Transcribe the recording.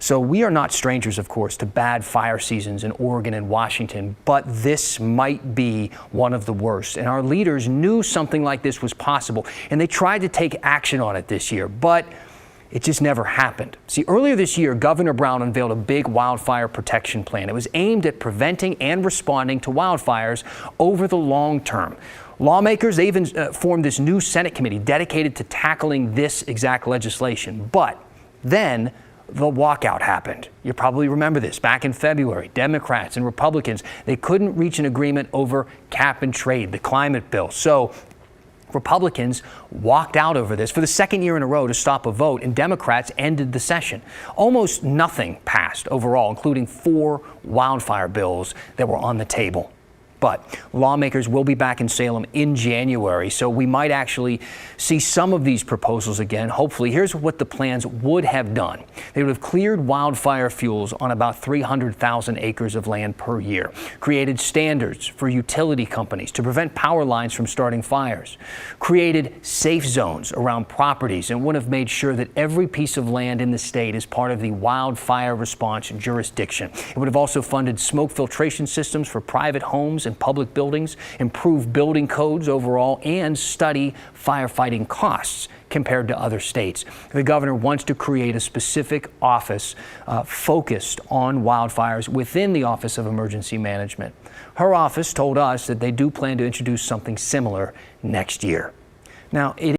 So we are not strangers, of course, to bad fire seasons in Oregon and Washington, but this might be one of the worst. And our leaders knew something like this was possible, and they tried to take action on it this year, but it just never happened. See, earlier this year, Governor Brown unveiled a big wildfire protection plan. It was aimed at preventing and responding to wildfires over the long term. Lawmakers, they even formed this new Senate committee dedicated to tackling this exact legislation. But then the walkout happened. You probably remember this. Back in February, Democrats and Republicans, they couldn't reach an agreement over cap and trade, the climate bill. So Republicans walked out over this for the second year in a row to stop a vote, and Democrats ended the session. Almost nothing passed overall, including 4 wildfire bills that were on the table. But lawmakers will be back in Salem in January, so we might actually see some of these proposals again. Hopefully, here's what the plans would have done. They would have cleared wildfire fuels on about 300,000 acres of land per year, created standards for utility companies to prevent power lines from starting fires, created safe zones around properties, and would have made sure that every piece of land in the state is part of the wildfire response jurisdiction. It would have also funded smoke filtration systems for private homes and public buildings, improve building codes overall, and study firefighting costs compared to other states. The governor wants to create a specific office focused on wildfires within the Office of Emergency Management. Her office told us that they do plan to introduce something similar next year. Now, it